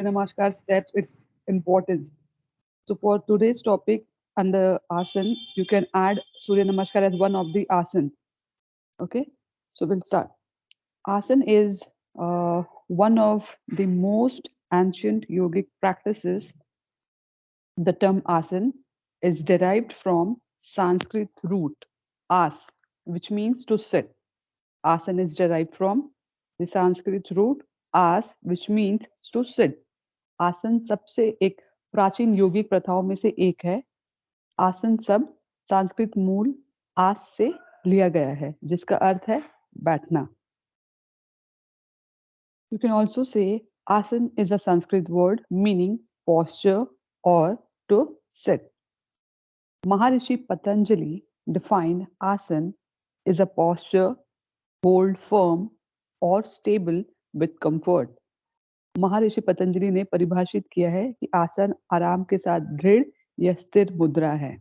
Namaskar steps, its importance. So for today's topic under asan, you can add Surya Namaskar as one of the asan. Okay, so we'll start. Asan is one of the most ancient yogic practices. The term asan is derived from Sanskrit root as, which means to sit. Asan is derived from the Sanskrit root as, which means to sit. आसन सबसे एक प्राचीन योगिक प्रथाओं में से एक है। आसन शब्द संस्कृत मूल आस से लिया गया है जिसका अर्थ है बैठना। You can also say asan is a Sanskrit word meaning posture or to sit. Maharishi Patanjali defined asan is a posture hold firm or stable with comfort. महर्षि पतंजलि ने परिभाषित किया है कि आसन आराम के साथ दृढ़ या स्थिर मुद्रा है।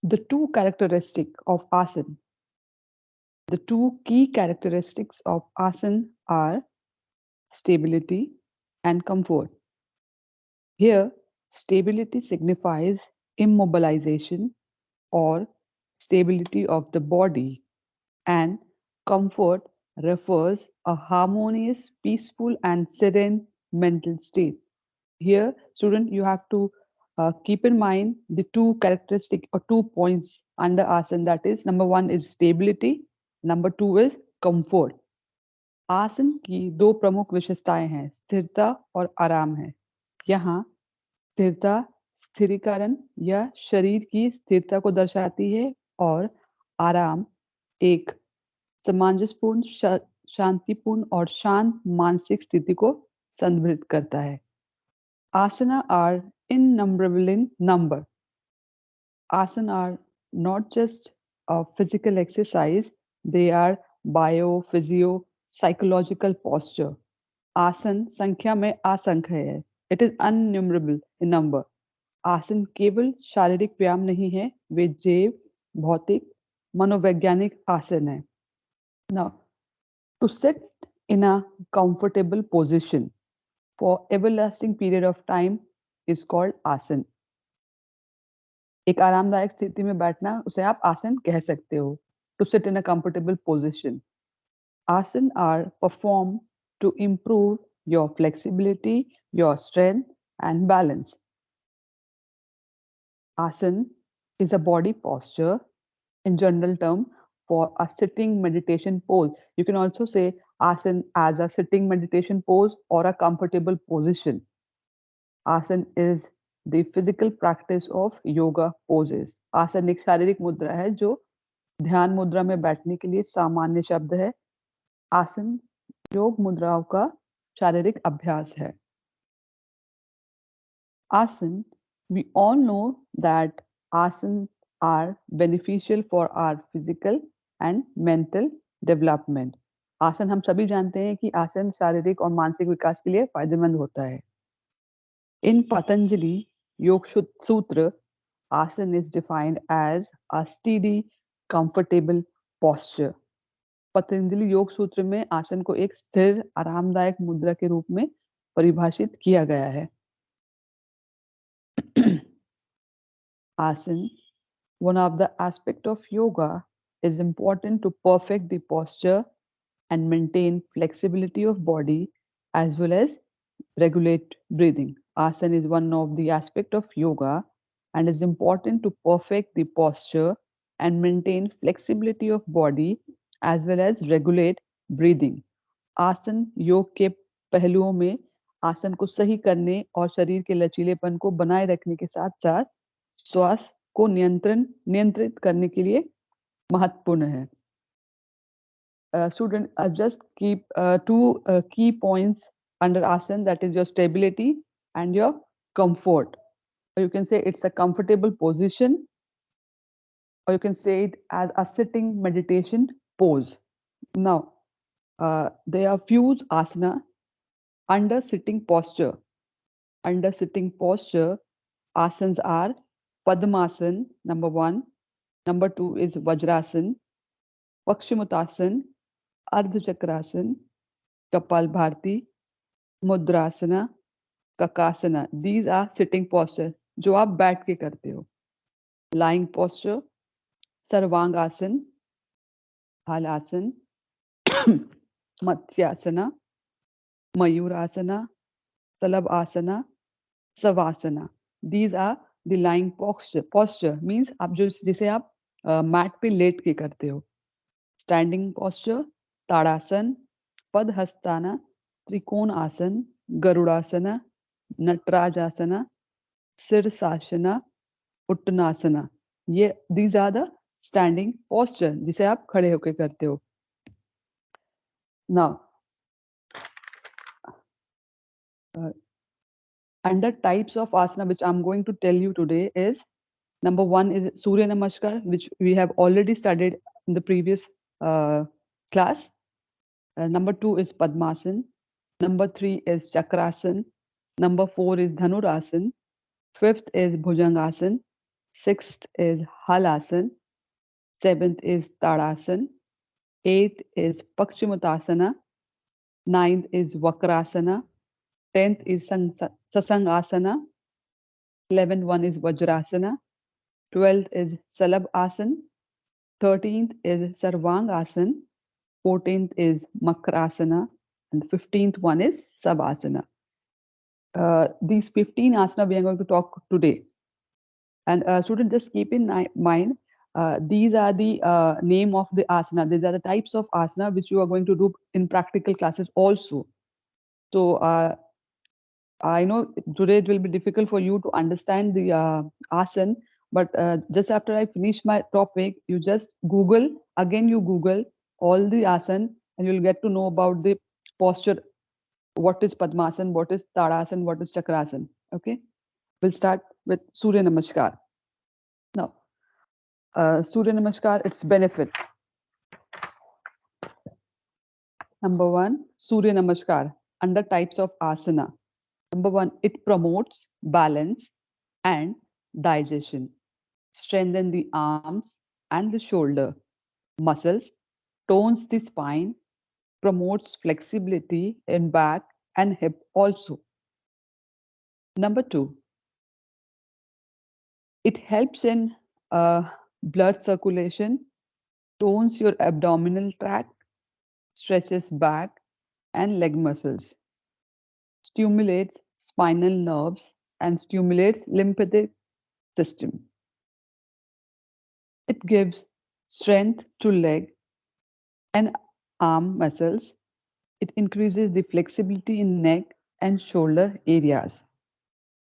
The two characteristics of asan, the two key characteristics of asan are stability and comfort. Here, stability signifies immobilization or stability of the body, and comfort refers a harmonious, peaceful, and serene mental state. Here, student, you have to keep in mind the two characteristic or 2 points under asan. That is, number one is stability, number two is comfort. आसन की दो प्रमुख विशेषताएं हैं, स्थिरता और आराम है। यहाँ स्थिरता स्थिरीकरण या शरीर की स्थिरता को दर्शाती है और आराम एक सामंजस्यपूर्ण शांतिपूर्ण और शांत मानसिक स्थिति को संदर्भित करता है। Asana are innumerable in number. Asana are not just a physical exercise, they are bio, physio, psychological posture. आसन संख्या में असंख्य है. It is innumerable in number. आसन केवल शारीरिक व्यायाम नहीं है, वे जैव, भौतिक, मनोवैज्ञानिक आसन है. Now, to sit in a comfortable position for everlasting period of time is called asan. एक आरामदायक स्थिति में बैठना उसे आप आसन कह सकते हो। To sit in a comfortable position. Asan are performed to improve your flexibility, your strength and balance. Asan is a body posture in general term for a sitting meditation pose. You can also say asan as a sitting meditation pose or a comfortable position. Asana is the physical practice of yoga poses. आसन एक शारीरिक मुद्रा है जो ध्यान मुद्रा में बैठने के लिए सामान्य शब्द है. आसन योग मुद्राओं का शारीरिक अभ्यास है. आसन, we all know that आसन are beneficial for our physical and mental development. आसन हम सभी जानते हैं कि आसन शारीरिक और मानसिक विकास के लिए फायदेमंद होता है. In Patanjali Yog Sutra, asana is defined as a steady, comfortable posture. Patanjali योग सूत्र में आसन को एक स्थिर आरामदायक मुद्रा के रूप में परिभाषित किया गया है. आसन, one of the aspect of yoga, is important to perfect the posture and maintain flexibility of body as well as regulate breathing. Asana is one of the aspect of yoga and is important to perfect the posture and maintain flexibility of body as well as regulate breathing. आसन योग के पहलुओं में आसन को सही करने और शरीर के लचीलेपन को बनाए रखने के साथ साथ श्वास को नियंत्रित करने के लिए महत्वपूर्ण है. Student, just keep two key points under asana, that is your stability and your comfort. Or you can say it's a comfortable position, or you can say it as a sitting meditation pose. Now, there are few asana under sitting posture. Under sitting posture, asanas are Padmasana, number one. Number two is Vajrasan, Pakshimuttasan, Ardha Chakrasan, Kapalbharti, मुद्रासना, ककासना. These are sitting posture जो आप बैठ के करते हो. Lying posture, sarvangasana, halasana, मत्स्यासना, mayurasana, तलवासना, savasana. These are the lying posture. Posture means आप जिसे आप mat पे लेट के करते हो. Standing posture, ताड़ासन, पदहस्ताना, त्रिकोण आसन, गरुड़ासना, नटराजासना, शीर्षासना, उत्तनासना. ये these are the standing posture जिसे आप खड़े होकर करते हो. Now, under types of asana which I'm going to tell you today is number one is Surya Namaskar, which we have already studied in the previous class. Number two is Padmasan. Number three is Chakrasan. Number four is Dhanurasan. Fifth is Bhujangasan. Sixth is Halasan. Seventh is Tadasan. Eighth is Pakshimutasana. Ninth is Vakrasana. 10th is Sasangasana. 11th one is Vajrasana. 12th is Salabhasan. 13th is Sarvangasana. 14th is Makrasana. And the 15th one is Savasana. These 15 asana we are going to talk today. And students, just keep in mind, these are the name of the asana. These are the types of asana which you are going to do in practical classes also. So I know today it will be difficult for you to understand the asana, but just after I finish my topic, you just Google, again you Google all the asana and you'll get to know about the posture. What is Padmasan, what is Tadasan, what is Chakrasan. Okay, we'll start with Surya Namaskar. Now, Surya Namaskar, its benefit. Number one, Surya Namaskar, under types of asana. Number one, it promotes balance and digestion, strengthen the arms and the shoulder muscles, tones the spine, promotes flexibility in back and hip also. Number two, it helps in blood circulation, tones your abdominal tract, stretches back and leg muscles, stimulates spinal nerves and stimulates lymphatic system. It gives strength to leg and arm muscles. It increases the flexibility in neck and shoulder areas.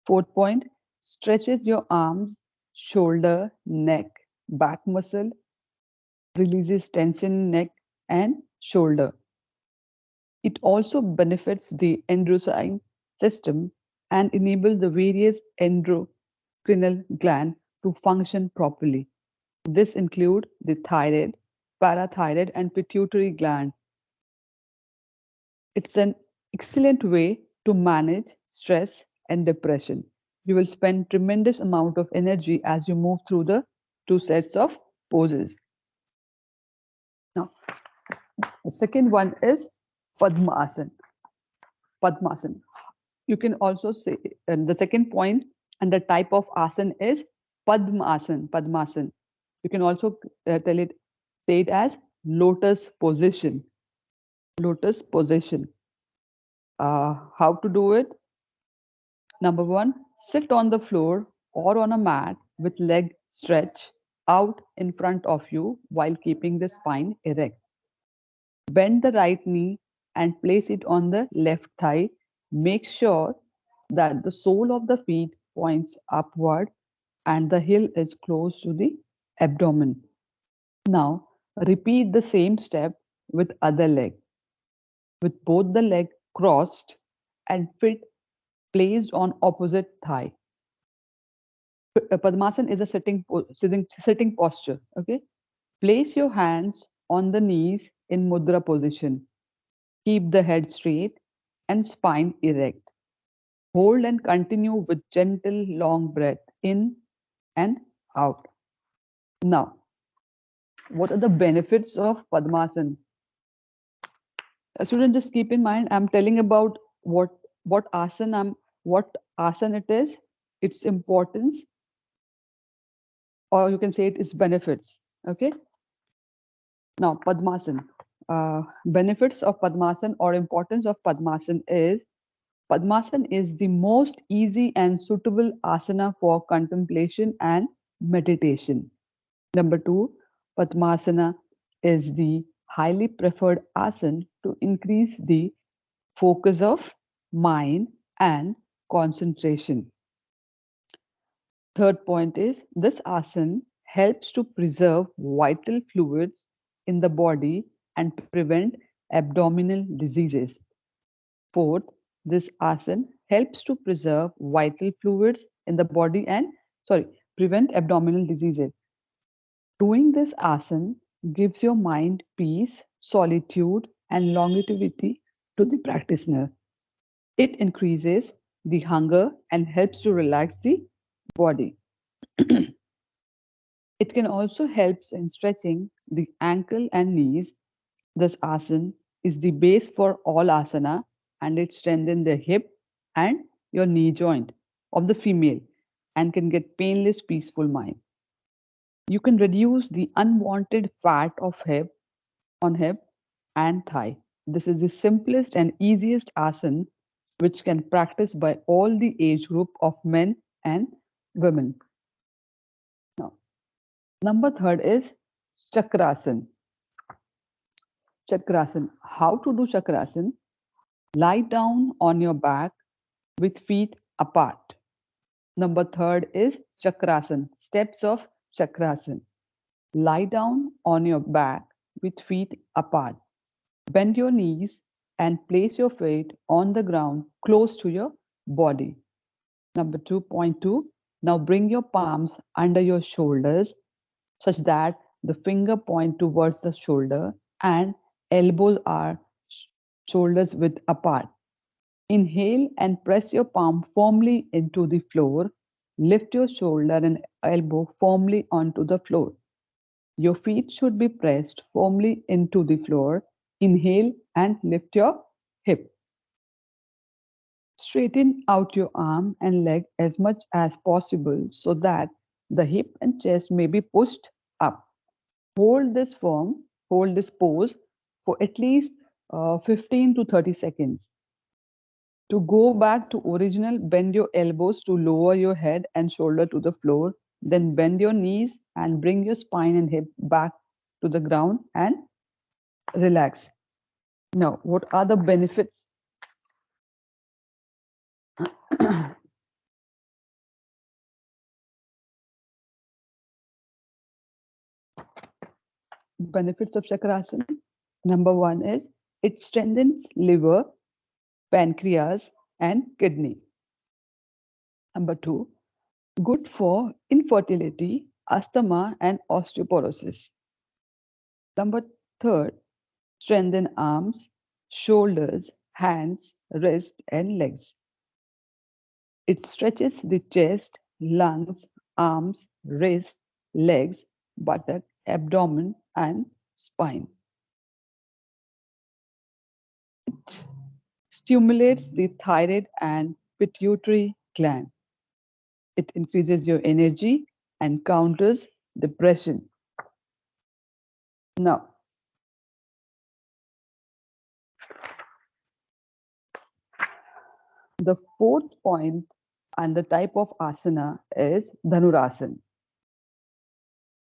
Fourth point, stretches your arms, shoulder, neck, back muscle, releases tension in neck and shoulder. It also benefits the endocrine system and enables the various endocrine glands to function properly. This includes the thyroid, parathyroid, and pituitary gland. It's an excellent way to manage stress and depression. You will spend tremendous amount of energy as you move through the two sets of poses. Now, the second one is Padmasana. Padmasana. You can also say the second point and the type of asana is Padmasana. Padmasana. You can also say it as lotus position. Lotus position. How to do it? Number one, sit on the floor or on a mat with leg stretch out in front of you while keeping the spine erect. Bend the right knee and place it on the left thigh. Make sure that the sole of the feet points upward and the heel is close to the abdomen. Now, repeat the same step with other leg, with both the leg crossed and feet placed on opposite thigh. Padmasana is a sitting posture. Okay, place your hands on the knees in mudra position. Keep the head straight and spine erect. Hold and continue with gentle long breath in and out. Now, what are the benefits of Padmasana? Student, just keep in mind, I'm telling about what what asana it is, its importance, or you can say it is benefits. Okay. Now, Padmasan. Benefits of Padmasan or importance of Padmasan is the most easy and suitable asana for contemplation and meditation. Number two, Padmasana is the highly preferred asana to increase the focus of mind and concentration. Third point is this asana helps to preserve vital fluids in the body and prevent abdominal diseases. Fourth, this asana helps to preserve vital fluids in the body and prevent abdominal diseases. Doing this asana gives your mind peace, solitude, and longevity to the practitioner. It increases the hunger and helps to relax the body. It can also help in stretching the ankle and knees. This asana is the base for all asana and it strengthens the hip and your knee joint of the female and can get painless, peaceful mind. You can reduce the unwanted fat of hip on hip and thigh. This is the simplest and easiest asana which can practice by all the age group of men and women. Now, number third is chakrasan. Chakrasan. How to do chakrasan? Lie down on your back with feet apart. Number third is chakrasan. Steps of chakrasan. Lie down on your back with feet apart. Bend your knees and place your feet on the ground close to your body. Number 2.2. Now bring your palms under your shoulders such that the finger point towards the shoulder and elbows are shoulders width apart. Inhale and press your palm firmly into the floor. Lift your shoulder and elbow firmly onto the floor. Your feet should be pressed firmly into the floor. Inhale and lift your hip. Straighten out your arm and leg as much as possible so that the hip and chest may be pushed up. Hold this pose for at least 15 to 30 seconds. To go back to original, bend your elbows to lower your head and shoulder to the floor. Then bend your knees and bring your spine and hip back to the ground and relax. Now, what are the benefits? Benefits of Chakrasana. Number one is it strengthens liver, pancreas, and kidney. Number two, good for infertility, asthma, and osteoporosis. Number third, strengthen arms, shoulders, hands, wrists, and legs. It stretches the chest, lungs, arms, wrists, legs, buttock, abdomen, and spine. It stimulates the thyroid and pituitary gland. It increases your energy and counters depression. Now, the fourth point and the type of asana is Dhanurasana.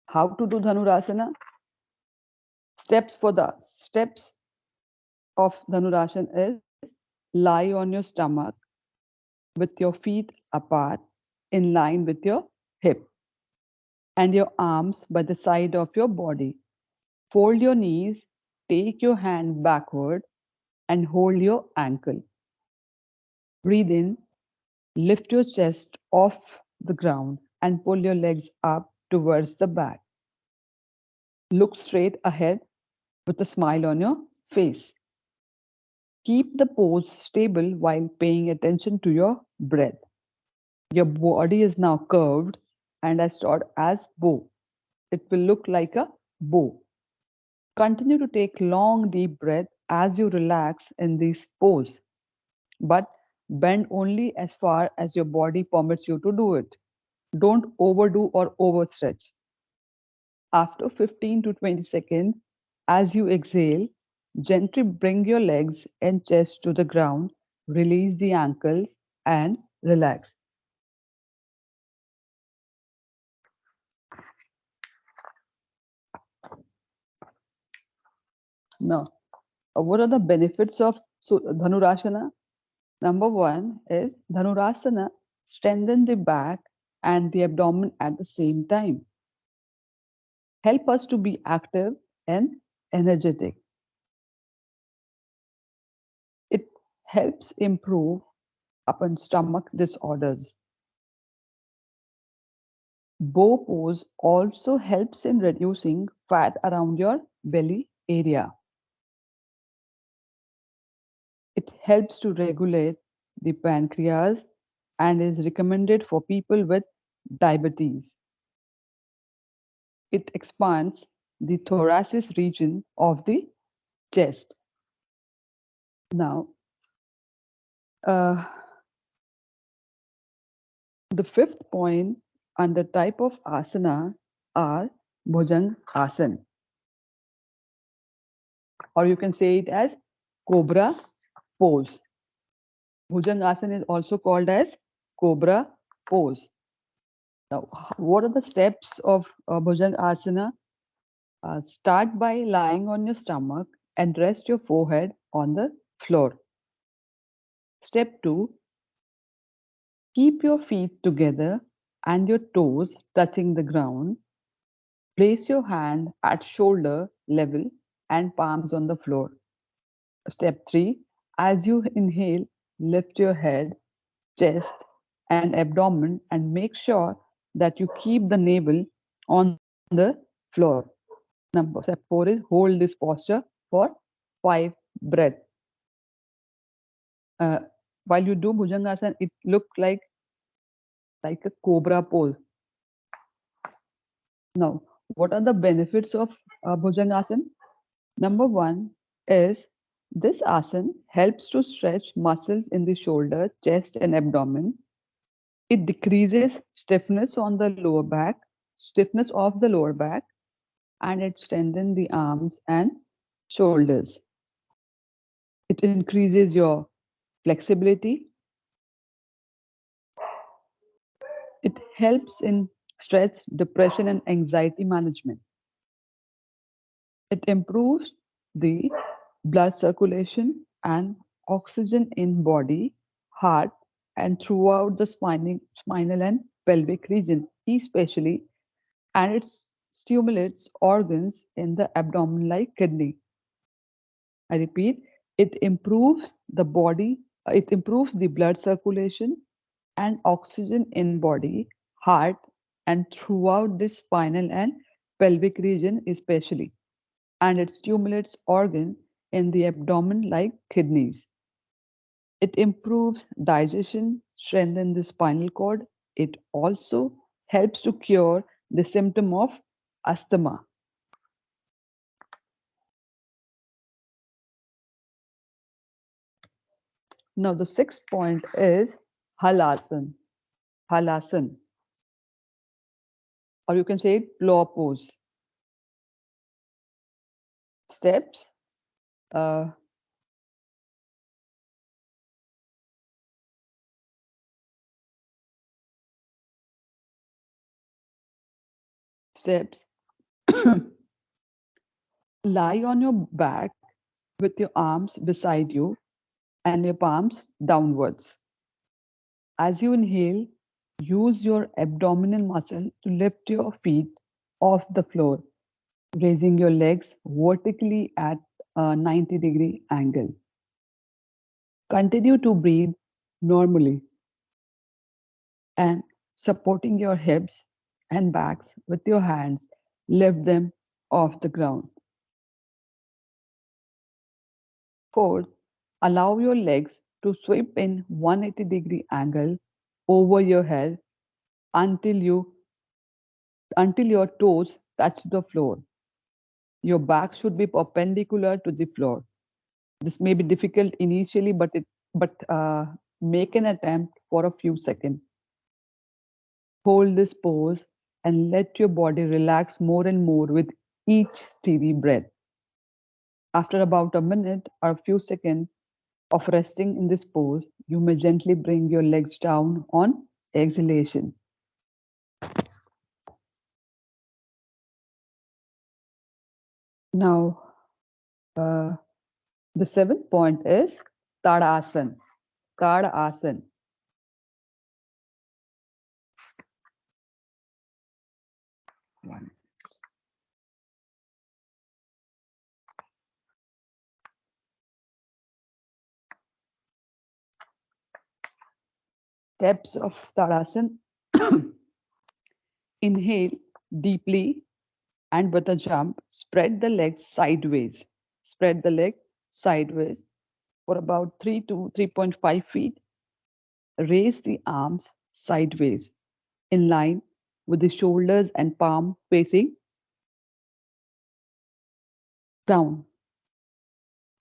How to do Dhanurasana? Steps of Dhanurasana is lie on your stomach with your feet apart in line with your hip and your arms by the side of your body. Fold your knees, take your hand backward and hold your ankle. Breathe in, lift your chest off the ground and pull your legs up towards the back. Look straight ahead with a smile on your face. Keep the pose stable while paying attention to your breath. Your body is now curved and as short as bow. It will look like a bow. Continue to take long deep breath as you relax in this pose. But Bend only as far as your body permits you to do it. Don't overdo or overstretch. After 15 to 20 seconds, as you exhale, gently bring your legs and chest to the ground, release the ankles, and relax. Now, what are the benefits of Dhanurasana? Number one is Dhanurasana strengthen the back and the abdomen at the same time. Help us to be active and energetic. It helps improve upon stomach disorders. Bow pose also helps in reducing fat around your belly area. It helps to regulate the pancreas and is recommended for people with diabetes. It expands the thoracic region of the chest. Now, uh, the fifth point under type of asana are Bhujang Asana, or you can say it as Cobra pose. Bhujang Asana is also called as Cobra pose. Now, what are the steps of Bhujang Asana? Start by lying on your stomach and rest your forehead on the floor. Step 2, keep your feet together and your toes touching the ground. Place your hand at shoulder level and palms on the floor. Step 3, as you inhale, lift your head, chest, and abdomen and make sure that you keep the navel on the floor. Step 4 is hold this posture for 5 breaths. Uh, while you do Bhujangasana, it looks like a cobra pose. Now, what are the benefits of Bhujangasana? Number one is this asana helps to stretch muscles in the shoulder, chest, and abdomen. It decreases stiffness on the lower back, stiffness of the lower back, and it strengthens the arms and shoulders. It increases your flexibility. It helps in stress, depression, and anxiety management. It improves the blood circulation and oxygen in body, heart, and throughout the spinal and pelvic region, especially, and it stimulates organs in the abdomen like kidney. I repeat, it improves the body, it improves the blood circulation and oxygen in body, heart, and throughout the spinal and pelvic region, especially, and it stimulates organ in the abdomen like kidneys. It improves digestion, strengthens the spinal cord. It also helps to cure the symptom of asthma. Now the sixth point is halasan. Halasan, or you can say it plow pose. Steps. Uh, steps. Lie on your back with your arms beside you and your palms downwards. As you inhale, use your abdominal muscle to lift your feet off the floor, raising your legs vertically at a 90-degree angle. Continue to breathe normally and supporting your hips and backs with your hands, lift them off the ground. Fourth, allow your legs to sweep in 180-degree angle over your head until you until your toes touch the floor. Your back should be perpendicular to the floor. This may be difficult initially, but make an attempt for a few seconds. Hold this pose and let your body relax more and more with each steady breath. After about a minute or a few seconds of resting in this pose, you may gently bring your legs down on exhalation. Now, uh, the seventh point is Tadasana. Tadasana. One. Steps of Tadasana. Inhale deeply and with a jump, spread the legs sideways. Spread the leg sideways for about 3 to 3.5 feet. Raise the arms sideways in line with the shoulders and palm facing down.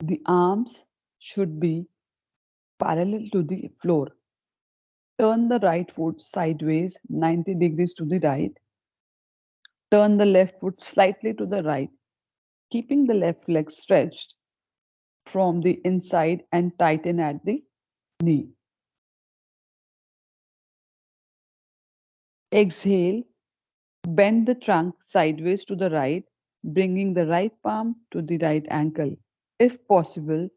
The arms should be parallel to the floor. Turn the right foot sideways 90 degrees to the right. Turn the left foot slightly to the right, keeping the left leg stretched from the inside and tighten at the knee. Exhale, bend the trunk sideways to the right, bringing the right palm to the right ankle. If possible,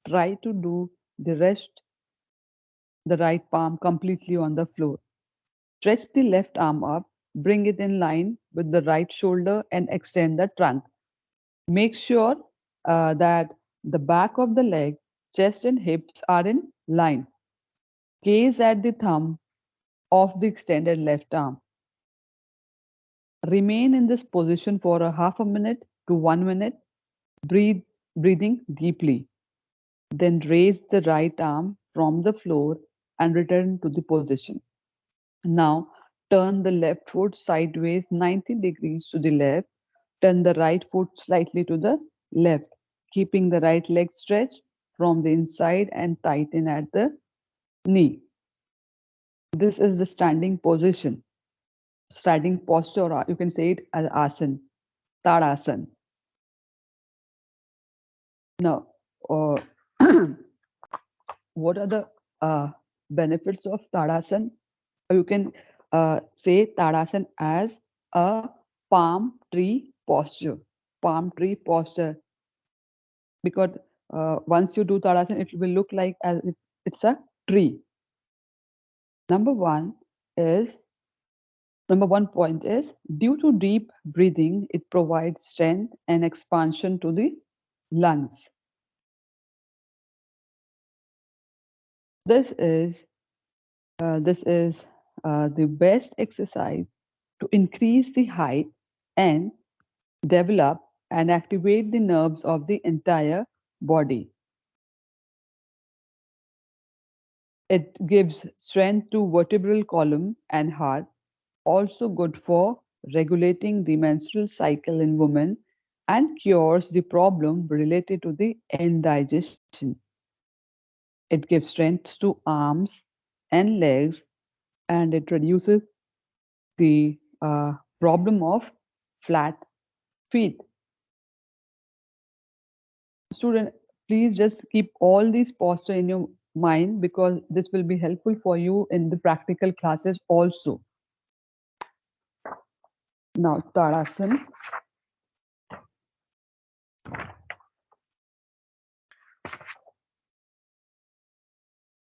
try to do the rest, the right palm completely on the floor. Stretch the left arm up, bring it in line with the right shoulder and extend the trunk. Make sure that the back of the leg, chest and hips are in line. Gaze at the thumb of the extended left arm. Remain in this position for a half a minute to 1 minute, breathing deeply. Then raise the right arm from the floor and return to the position. Now turn the left foot sideways 90 degrees to the left. Turn the right foot slightly to the left, keeping the right leg stretched from the inside and tighten at the knee. This is the standing position, standing posture, or you can say it as asana, Tadasana. Now, uh, what are the benefits of Tadasana? You can say Tadasana as a palm tree posture. Palm tree posture, because once you do Tadasana, it will look like as if it's a tree. Number one is Number one point is due to deep breathing, it provides strength and expansion to the lungs. This is this is the best exercise to increase the height and develop and activate the nerves of the entire body. It gives strength to vertebral column and heart, also good for regulating the menstrual cycle in women and cures the problem related to the indigestion. It gives strength to arms and legs, and it reduces the problem of flat feet. Student, please just keep all these posture in your mind because this will be helpful for you in the practical classes also. Now, Tadasana.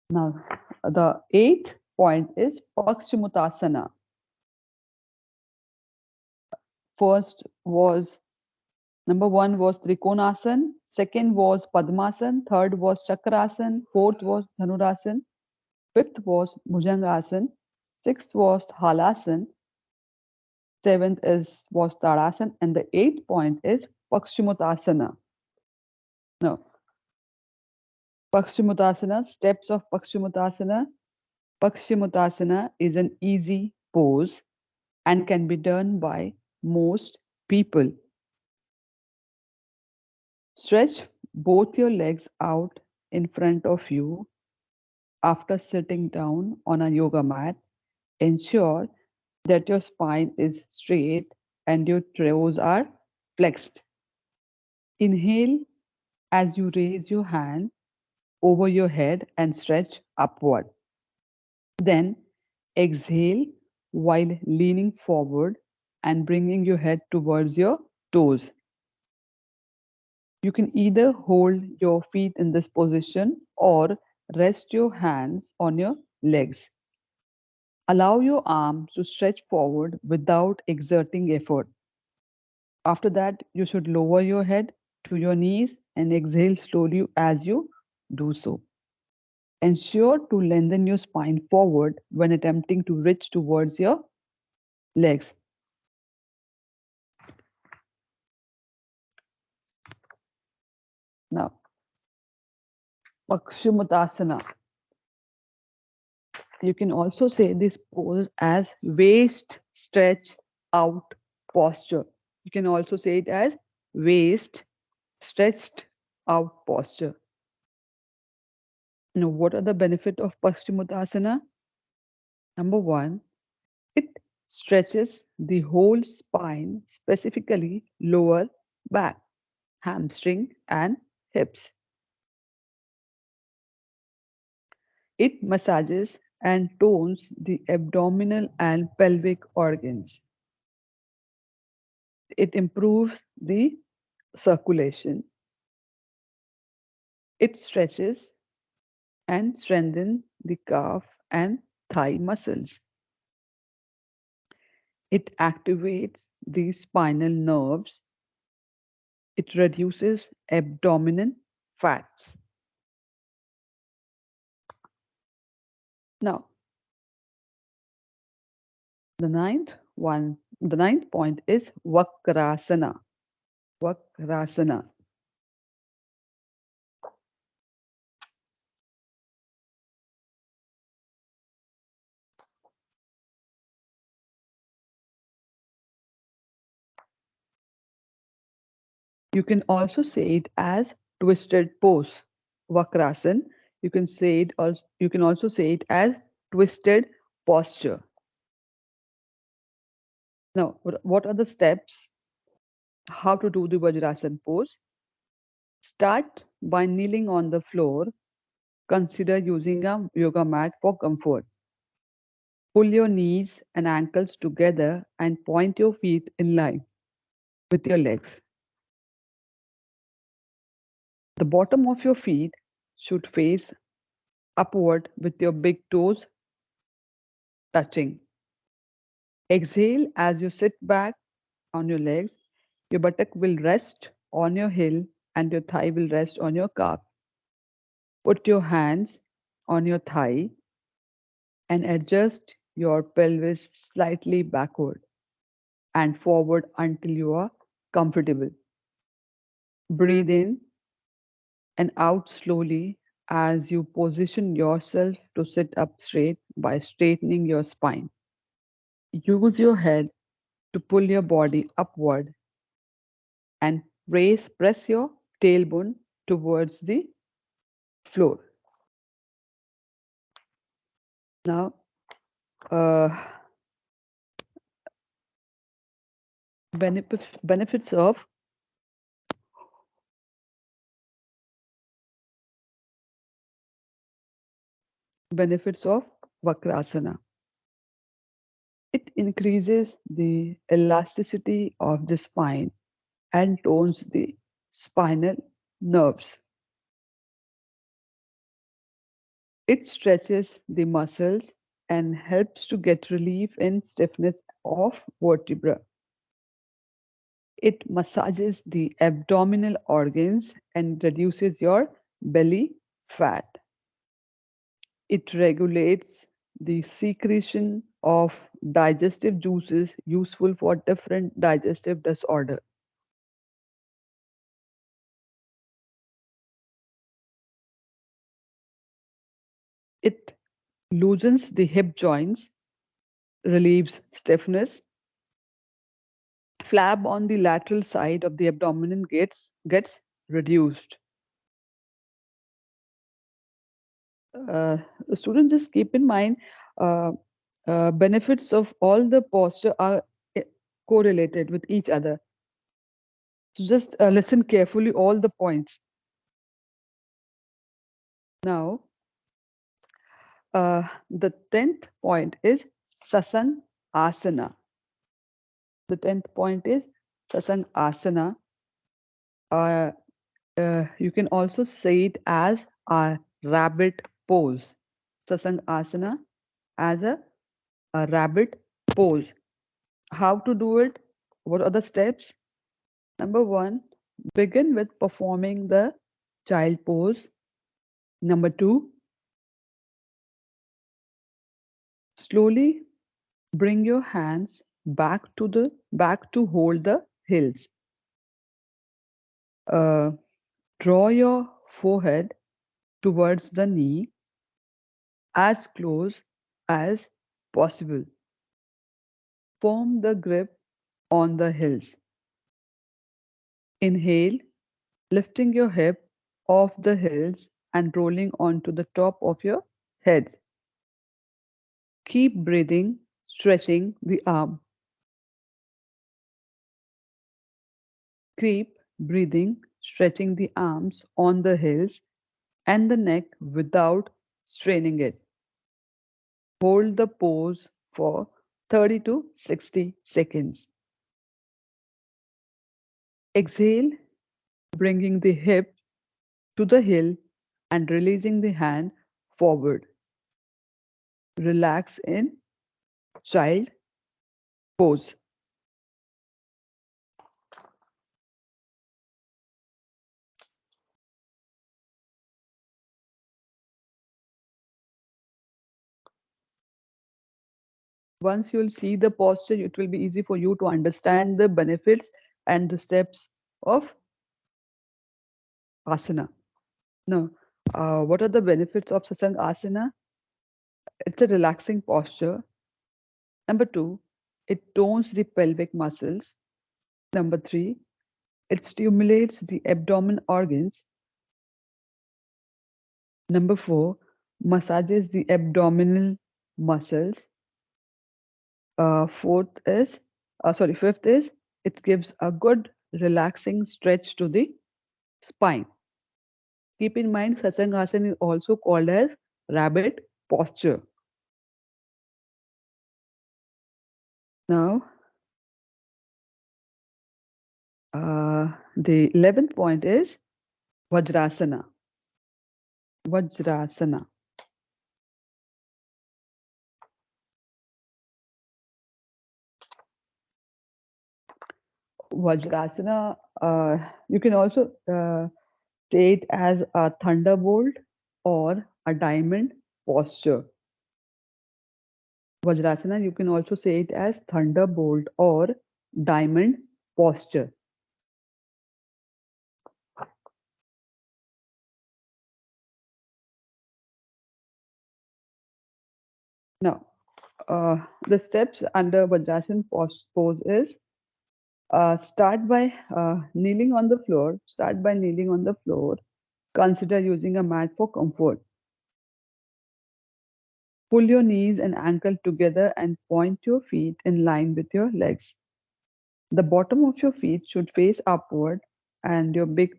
Now, the eighth point is Paschimottanasana. First was Number one was Trikonasana, second was Padmasana, third was Chakrasana, fourth was Dhanurasana, fifth was Bhujangasana, sixth was Halasana, seventh is was Tadasana, and the eighth point is Paschimottanasana. Now, Paschimottanasana, steps of Paschimottanasana. Paschimottanasana is an easy pose and can be done by most people. Stretch both your legs out in front of you After sitting down on a yoga mat, ensure that your spine is straight and your toes are flexed. Inhale as you raise your hand over your head and stretch upward. Then exhale while leaning forward and bringing your head towards your toes. You can either hold your feet in this position or rest your hands on your legs. Allow your arms to stretch forward without exerting effort. After that, you should lower your head to your knees and exhale slowly as you do so. Ensure to lengthen your spine forward when attempting to reach towards your legs. Now, Pakshimutasana. You can also say this pose as waist stretch out posture. You can also say it as waist stretched out posture. Now, what are the benefits of Paschimottanasana? Number one, it stretches the whole spine, specifically lower back, hamstring, and hips. It massages and tones the abdominal and pelvic organs. It improves the circulation. It stretches and strengthens the calf and thigh muscles. It activates the spinal nerves. It reduces abdominal fats. Now, the ninth point is Vakrasana. Vakrasana. You can also say it as twisted pose. Vakrasan. You can also say it as twisted posture. Now, what are the steps? How to do the Vajrasan pose? Start by kneeling on the floor. Consider using a yoga mat for comfort. Pull your knees and ankles together and point your feet in line with your legs. The bottom of your feet should face upward with your big toes touching. Exhale as you sit back on your legs. Your buttock will rest on your heel and your thigh will rest on your calf. Put your hands on your thigh and adjust your pelvis slightly backward and forward until you are comfortable. Breathe in and out slowly as you position yourself to sit up straight by straightening your spine. Use your head to pull your body upward and press your tailbone towards the floor. Now, uh, benefits of Vakrasana. It increases the elasticity of the spine and tones the spinal nerves. It stretches the muscles and helps to get relief in stiffness of vertebra. It massages the abdominal organs and reduces your belly fat. It regulates the secretion of digestive juices useful for different digestive disorder. It loosens the hip joints, relieves stiffness. Flab on the lateral side of the abdomen gets reduced. uh, students just keep in mind uh, benefits of all the posture are eh, correlated with each other. So just listen carefully all the points. Now, the 10th point is Sasang Asana. The 10th point is Sasang Asana. Uh, you can also say it as a rabbit pose. Sasang Asana as a rabbit pose. How to do it? What are the steps? Number one, begin with performing the child pose. Number two, slowly bring your hands back to hold the heels. Uh, draw your forehead towards the knee as close as possible. Form the grip on the heels. Inhale, lifting your hip off the heels and rolling onto the top of your head. Keep breathing, stretching the arm. Keep breathing, stretching the arms on the heels and the neck without straining it. Hold the pose for 30 to 60 seconds. Exhale, bringing the hip to the heel and releasing the hand forward. Relax in child pose. Once you'll see the posture, it will be easy for you to understand the benefits and the steps of asana. Now, what are the benefits of Sasang Asana? It's a relaxing posture. Number two, it tones the pelvic muscles. Number three, it stimulates the abdomen organs. Number four, massages the abdominal muscles. Fifth is it gives a good relaxing stretch to the spine. Keep in mind, Sasangasana is also called as rabbit posture. Now, the 11th point is Vajrasana. Vajrasana. Vajrasana, you can also say it as a thunderbolt or a diamond posture. Vajrasana, you can also say it as thunderbolt or diamond posture. Now, the steps under Vajrasana pose is start by kneeling on the floor. Start by kneeling on the floor. Consider using a mat for comfort. Pull your knees and ankle together and point your feet in line with your legs. The bottom of your feet should face upward and your big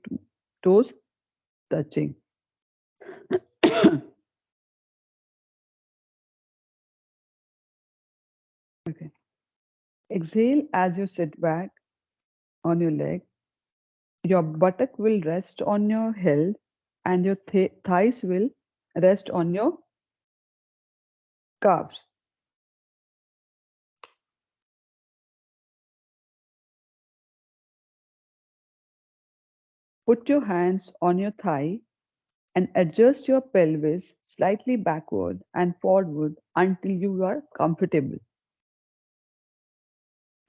toes touching. Okay. Exhale as you sit back on your leg. Your buttock will rest on your heel and your thighs will rest on your calves. Put your hands on your thigh and adjust your pelvis slightly backward and forward until you are comfortable.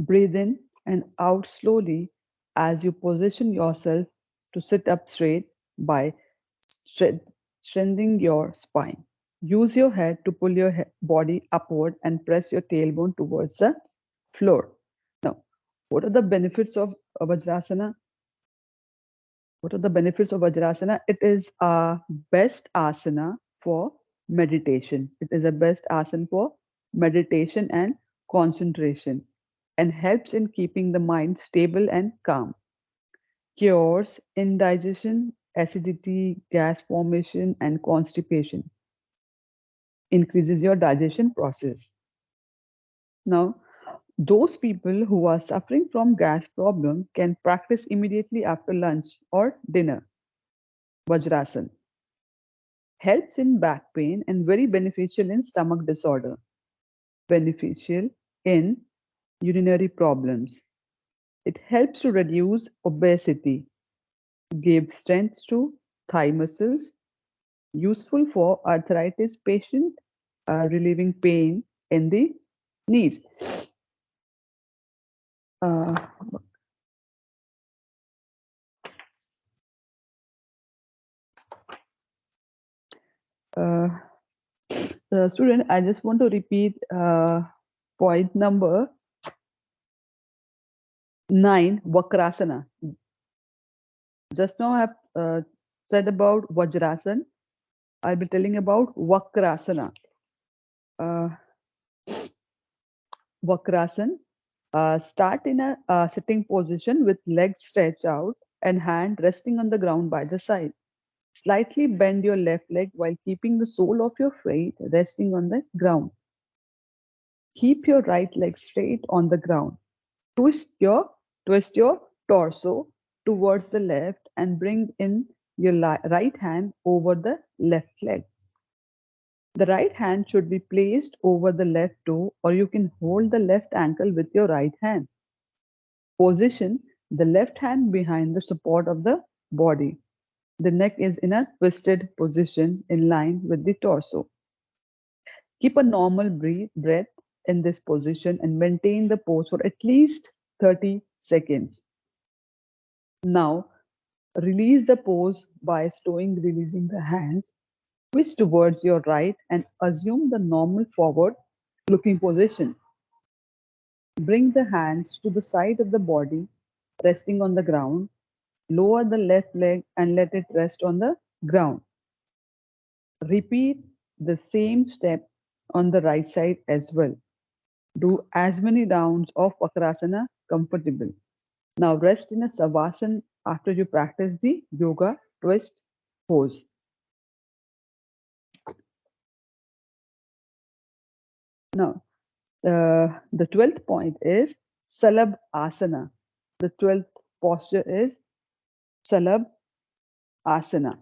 Breathe in and out slowly as you position yourself to sit up straight by strengthening your spine. Use your head to pull your body upward and press your tailbone towards the floor. Now, what are the benefits of Vajrasana? What are the benefits of Vajrasana? It is a best asana for meditation. It is the best asana for meditation and concentration and helps in keeping the mind stable and calm. Cures indigestion, acidity, gas formation, and constipation. Increases your digestion process. Now, those people who are suffering from gas problem can practice immediately after lunch or dinner. Vajrasan helps in back pain and very beneficial in stomach disorder. Beneficial in urinary problems. It helps to reduce obesity, gives strength to thigh muscles, useful for arthritis patient, relieving pain in the knees. Uh, uh, Student, I just want to repeat point number 9, Vakrasana. Just now I have said about Vajrasan. I'll be telling about Vakrasana. Uh, Vakrasan. Start in a sitting position with legs stretched out and hand resting on the ground by the side. Slightly bend your left leg while keeping the sole of your feet resting on the ground. Keep your right leg straight on the ground. Twist your torso towards the left and bring in your right hand over the left leg. The right hand should be placed over the left toe, or you can hold the left ankle with your right hand. Position the left hand behind the support of the body. The neck is in a twisted position in line with the torso. Keep a normal breath in this position and maintain the pose for at least 30 seconds. Now, release the pose by releasing the hands. Twist towards your right and assume the normal forward looking position. Bring the hands to the side of the body, resting on the ground. Lower the left leg and let it rest on the ground. Repeat the same step on the right side as well. Do as many rounds of Vakrasana comfortable. Now rest in a Savasana after you practice the yoga twist pose. Now, the 12th point is Salab Asana. The 12th posture is Salab Asana.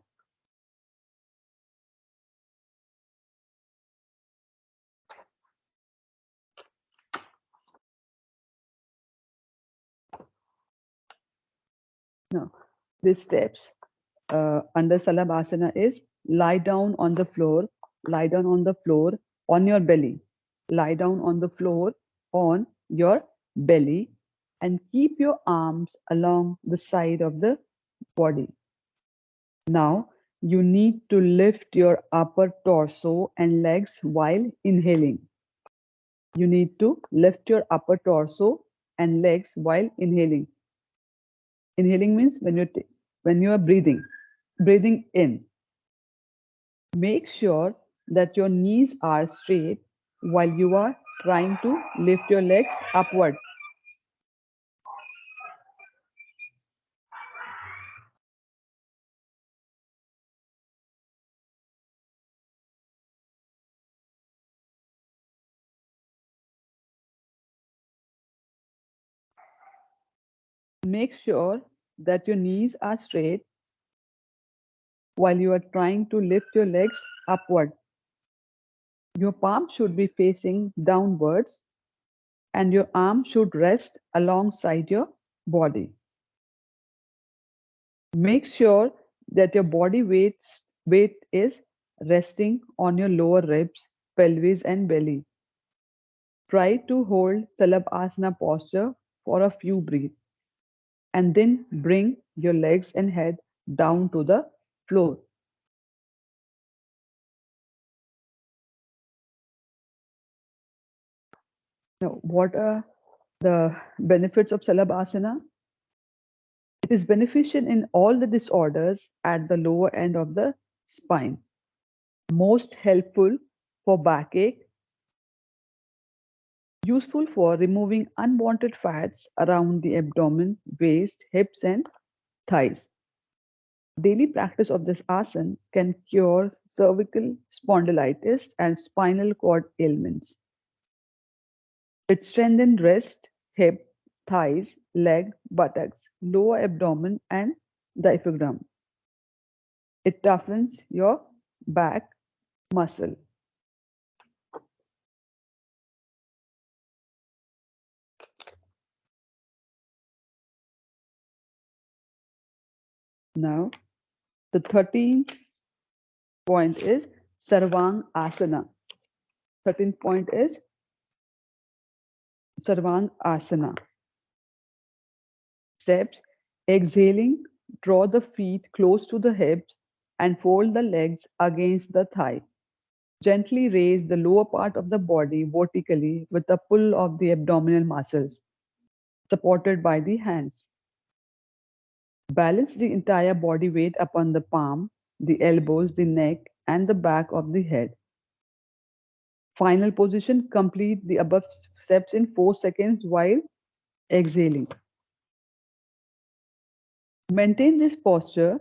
Now, these steps under Salabhasana is lie down on the floor, lie down on the floor on your belly, lie down on the floor on your belly, and keep your arms along the side of the body. Now, you need to lift your upper torso and legs while inhaling. You need to lift your upper torso and legs while inhaling. Inhaling means when you are breathing in. Make sure that your knees are straight while you are trying to lift your legs upward. Make sure that your knees are straight while you are trying to lift your legs upward. Your palm should be facing downwards and your arm should rest alongside your body. Make sure that your weight is resting on your lower ribs, pelvis, and belly. Try to hold Salabhasana posture for a few breaths and then bring your legs and head down to the floor. Now, what are the benefits of Salabhasana? It is beneficial in all the disorders at the lower end of the spine. Most helpful for backache, useful for removing unwanted fats around the abdomen, waist, hips, and thighs. Daily practice of this asana can cure cervical spondylitis and spinal cord ailments. It strengthens wrist, hip, thighs, leg, buttocks, lower abdomen, and diaphragm. It toughens your back muscle. Now, the 13th point is Sarvang Asana. 13th point is Sarvang Asana. Steps: exhaling, draw the feet close to the hips and fold the legs against the thigh. Gently raise the lower part of the body vertically with a pull of the abdominal muscles, supported by the hands. Balance the entire body weight upon the palm, the elbows, the neck, and the back of the head. Final position: complete the above steps in 4 seconds while exhaling. Maintain this posture,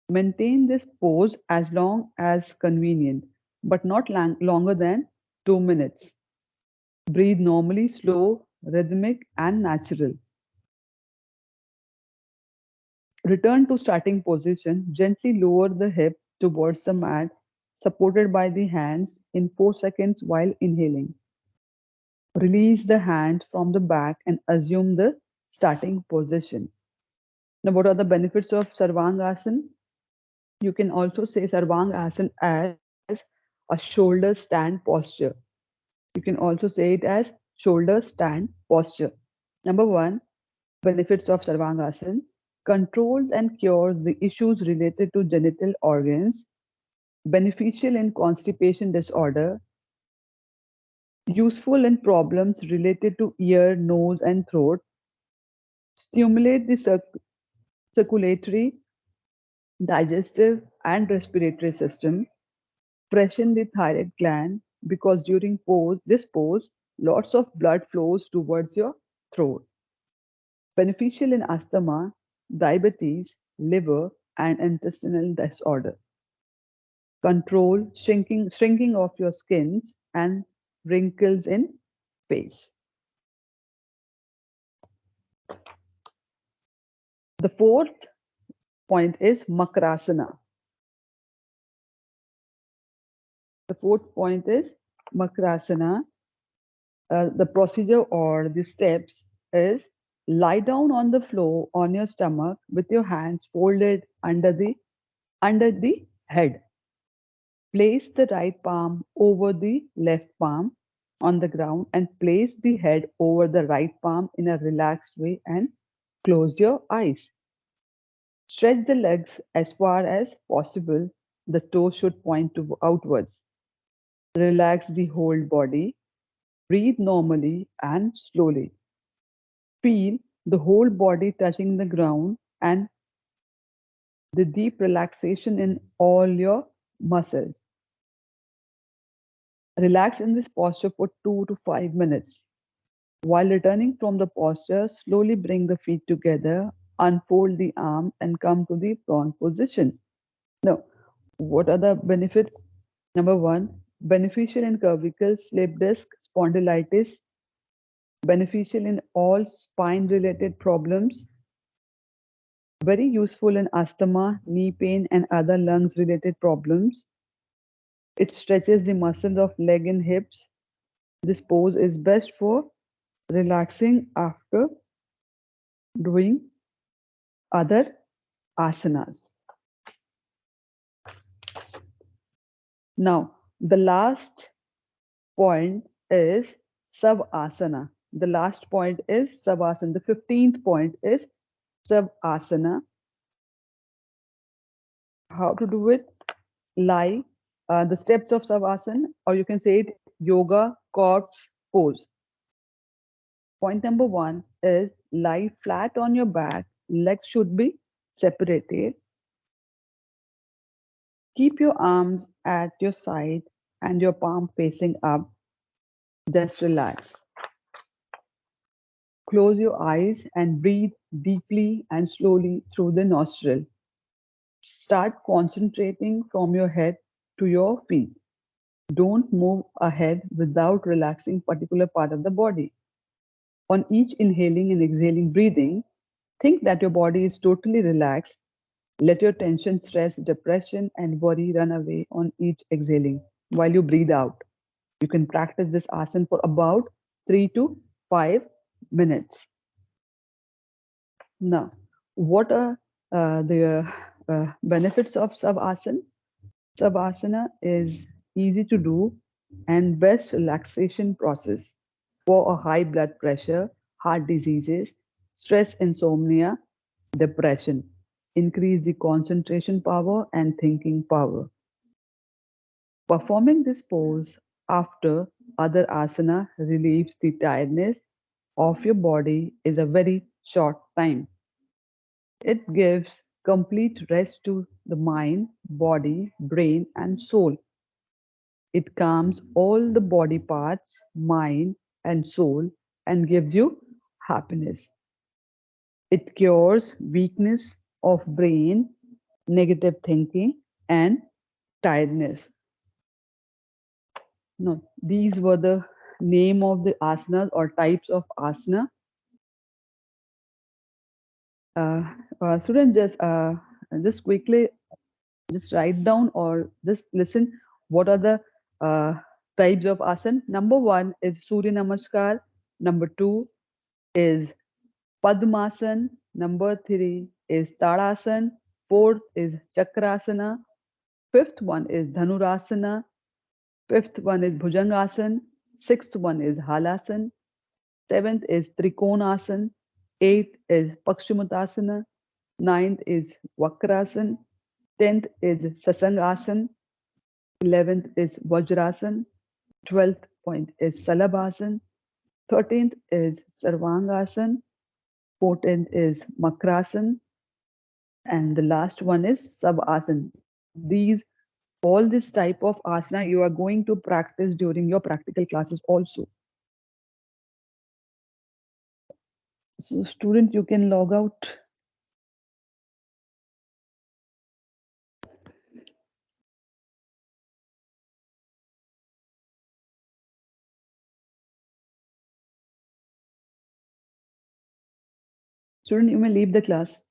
maintain this pose as long as convenient, but not longer than 2 minutes. Breathe normally, slow, rhythmic, and natural. Return to starting position. Gently lower the hip towards the mat, supported by the hands in 4 seconds while inhaling. Release the hands from the back and assume the starting position. Now, what are the benefits of Sarvangasana? You can also say Sarvangasana as a shoulder stand posture. You can also say it as shoulder stand posture. Number one, benefits of Sarvangasana: controls and cures the issues related to genital organs, beneficial in constipation disorder, useful in problems related to ear, nose, and throat, stimulate the circulatory, digestive, and respiratory system, freshen the thyroid gland because during this pose, lots of blood flows towards your throat. Beneficial in asthma, diabetes, liver, and intestinal disorder. Control shrinking of your skins and wrinkles in face. The fourth point is Makrasana. The fourth point is Makrasana. The procedure or the steps is: lie down on the floor on your stomach with your hands folded under the head. Place the right palm over the left palm on the ground and place the head over the right palm in a relaxed way and close your eyes. Stretch the legs as far as possible. The toes should point outwards. Relax the whole body. Breathe normally and slowly. Feel the whole body touching the ground and the deep relaxation in all your muscles. Relax in this posture for 2 to 5 minutes. While returning from the posture, slowly bring the feet together, unfold the arm, and come to the prawn position. Now, what are the benefits? Number one, beneficial in cervical, slip disc, spondylitis, beneficial in all spine related problems, very useful in asthma, knee pain, and other lungs related problems. It stretches the muscles of leg and hips. This pose is best for relaxing after doing other asanas. Now, the last point is Savasana. The last point is Savasana. The 15th point is Savasana. How to do it? Lie, the steps of Savasana, or you can say it yoga corpse pose. Point number one is lie flat on your back. Legs should be separated. Keep your arms at your side and your palm facing up. Just relax. Close your eyes and breathe deeply and slowly through the nostril. Start concentrating from your head to your feet. Don't move ahead without relaxing particular part of the body. On each inhaling and exhaling breathing, think that your body is totally relaxed. Let your tension, stress, depression, and worry run away on each exhaling while you breathe out. You can practice this asana for about 3 to 5 minutes. Now, what are the benefits of Savasana? Savasana is easy to do and best relaxation process for a high blood pressure, heart diseases, stress, insomnia, depression. Increase the concentration power and thinking power. Performing this pose after other asana relieves the tiredness of your body is a very short time. It gives complete rest to the mind, body, brain, and soul. It calms all the body parts, mind, and soul, and gives you happiness. It cures weakness of brain, negative thinking, and tiredness. No, these were the name of the asanas or types of asana. Student, just quickly, just write down or just listen. What are the uh, types of asana? Number one is Surya Namaskar. Number two is Padmasan. Number three is Tadasana. Fourth is Chakrasana. Fifth one is Dhanurasana. Fifth one is Bhujangasana. Sixth one is Halasana. Seventh is Trikonasana. Eighth is Pakshimutasana. Ninth is Vakrasana. 10th is Sasangasana. 11th is Vajrasana. 12th point is Salabhasana. 13th is Sarvangasana. 14th is Makrasana. And the last one is Savasana. These all this type of asana you are going to practice during your practical classes also. So student, you can log out. Student, you may leave the class.